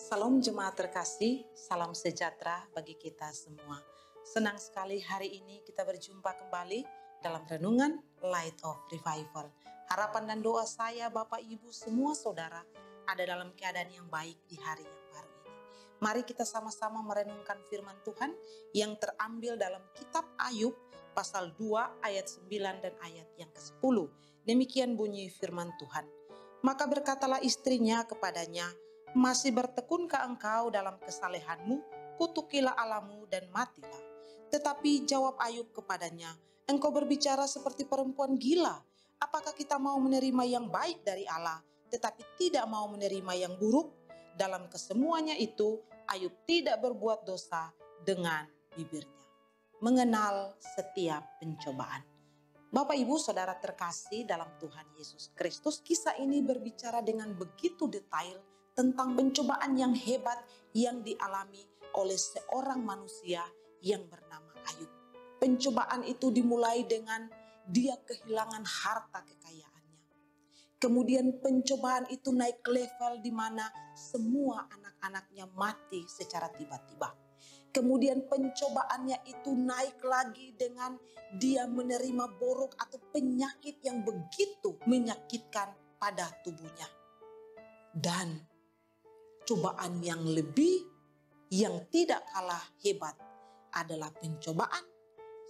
Salam jemaat terkasih, salam sejahtera bagi kita semua. Senang sekali hari ini kita berjumpa kembali dalam renungan Light of Revival. Harapan dan doa saya Bapak Ibu semua saudara ada dalam keadaan yang baik di hari yang baru ini. Mari kita sama-sama merenungkan firman Tuhan yang terambil dalam kitab Ayub pasal 2 ayat 9 dan ayat yang ke-10. Demikian bunyi firman Tuhan. Maka berkatalah istrinya kepadanya, masih bertekunkah engkau dalam kesalehanmu? Kutukilah Allahmu dan matilah. Tetapi jawab Ayub kepadanya, engkau berbicara seperti perempuan gila. Apakah kita mau menerima yang baik dari Allah, tetapi tidak mau menerima yang buruk? Dalam kesemuanya itu, Ayub tidak berbuat dosa dengan bibirnya. Mengenal setiap pencobaan. Bapak Ibu Saudara terkasih dalam Tuhan Yesus Kristus, kisah ini berbicara dengan begitu detail tentang pencobaan yang hebat yang dialami oleh seorang manusia yang bernama Ayub. Pencobaan itu dimulai dengan dia kehilangan harta kekayaannya. Kemudian pencobaan itu naik ke level di mana semua anak-anaknya mati secara tiba-tiba. Kemudian pencobaannya itu naik lagi dengan dia menerima borok atau penyakit yang begitu menyakitkan pada tubuhnya. Dan cobaan yang lebih, yang tidak kalah hebat adalah pencobaan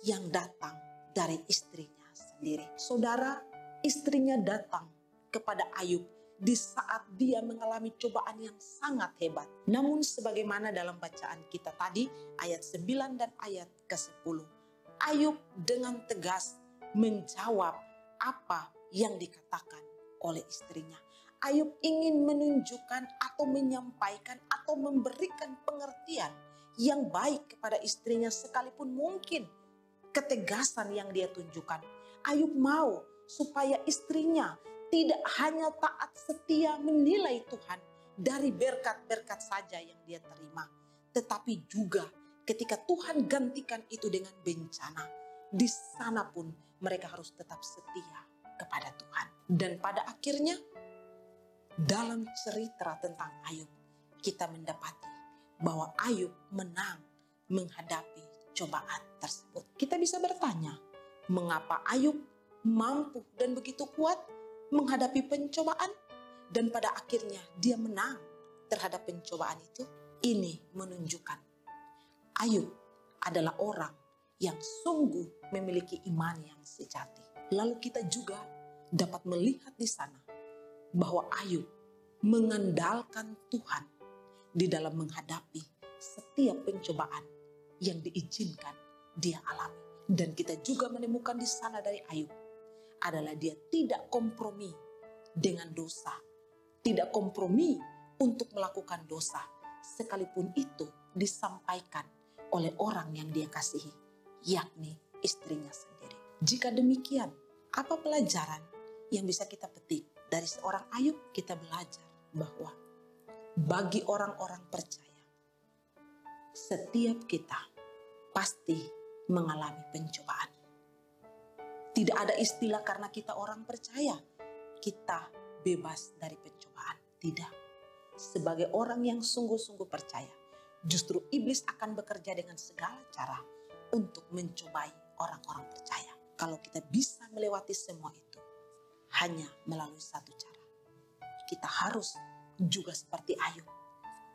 yang datang dari istrinya sendiri. Saudara, istrinya datang kepada Ayub di saat dia mengalami cobaan yang sangat hebat. Namun sebagaimana dalam bacaan kita tadi, ayat 9 dan ayat ke-10. Ayub dengan tegas menjawab apa yang dikatakan oleh istrinya. Ayub ingin menunjukkan atau menyampaikan atau memberikan pengertian yang baik kepada istrinya sekalipun mungkin ketegasan yang dia tunjukkan. Ayub mau supaya istrinya tidak hanya taat setia menilai Tuhan dari berkat-berkat saja yang dia terima, tetapi juga ketika Tuhan gantikan itu dengan bencana, di sana pun mereka harus tetap setia kepada Tuhan. Dan pada akhirnya dalam cerita tentang Ayub, kita mendapati bahwa Ayub menang menghadapi cobaan tersebut. Kita bisa bertanya, mengapa Ayub mampu dan begitu kuat menghadapi pencobaan? Dan pada akhirnya dia menang terhadap pencobaan itu. Ini menunjukkan Ayub adalah orang yang sungguh memiliki iman yang sejati. Lalu kita juga dapat melihat di sana bahwa Ayub mengandalkan Tuhan di dalam menghadapi setiap pencobaan yang diizinkan dia alami. Dan kita juga menemukan di sana dari Ayub adalah dia tidak kompromi dengan dosa, tidak kompromi untuk melakukan dosa, sekalipun itu disampaikan oleh orang yang dia kasihi, yakni istrinya sendiri. Jika demikian, apa pelajaran yang bisa kita petik dari seorang Ayub? Kita belajar bahwa bagi orang-orang percaya, setiap kita pasti mengalami pencobaan. Tidak ada istilah karena kita orang percaya, kita bebas dari pencobaan. Tidak. Sebagai orang yang sungguh-sungguh percaya, justru iblis akan bekerja dengan segala cara untuk mencobai orang-orang percaya. Kalau kita bisa melewati semua itu, hanya melalui satu cara. Kita harus juga seperti Ayub,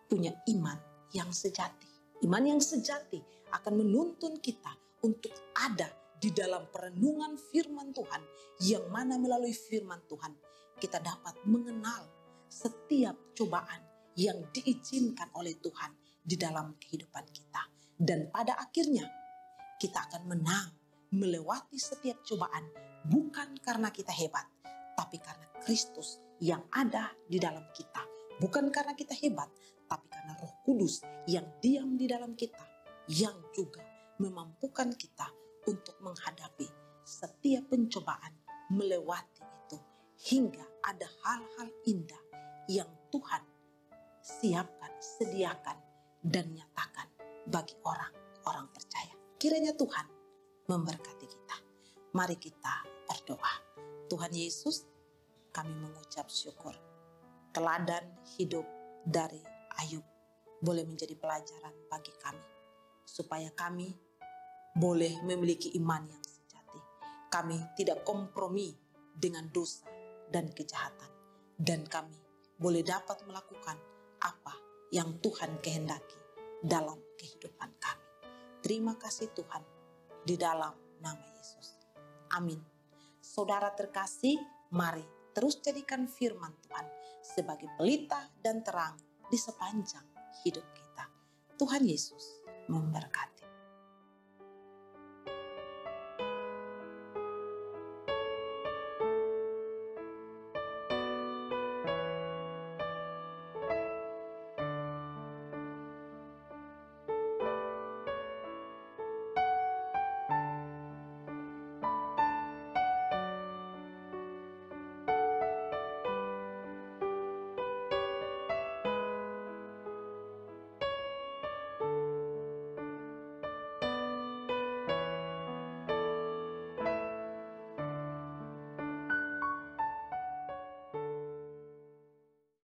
punya iman yang sejati. Iman yang sejati akan menuntun kita untuk ada di dalam perenungan firman Tuhan, yang mana melalui firman Tuhan kita dapat mengenal setiap cobaan yang diizinkan oleh Tuhan di dalam kehidupan kita. Dan pada akhirnya kita akan menang melewati setiap cobaan, bukan karena kita hebat, tapi karena Kristus yang ada di dalam kita. Bukan karena kita hebat, tapi karena Roh Kudus yang diam di dalam kita, yang juga memampukan kita untuk menghadapi setiap pencobaan, melewati itu, hingga ada hal-hal indah yang Tuhan siapkan, sediakan, dan nyatakan bagi orang-orang percaya. Kiranya Tuhan memberkati kita. Mari kita berdoa. Tuhan Yesus, kami mengucap syukur teladan hidup dari Ayub boleh menjadi pelajaran bagi kami, supaya kami boleh memiliki iman yang sejati. Kami tidak kompromi dengan dosa dan kejahatan, dan kami boleh dapat melakukan apa yang Tuhan kehendaki dalam kehidupan kami. Terima kasih Tuhan, di dalam nama Yesus. Amin. Saudara terkasih, mari terus jadikan firman Tuhan sebagai pelita dan terang di sepanjang hidup kita. Tuhan Yesus memberkati.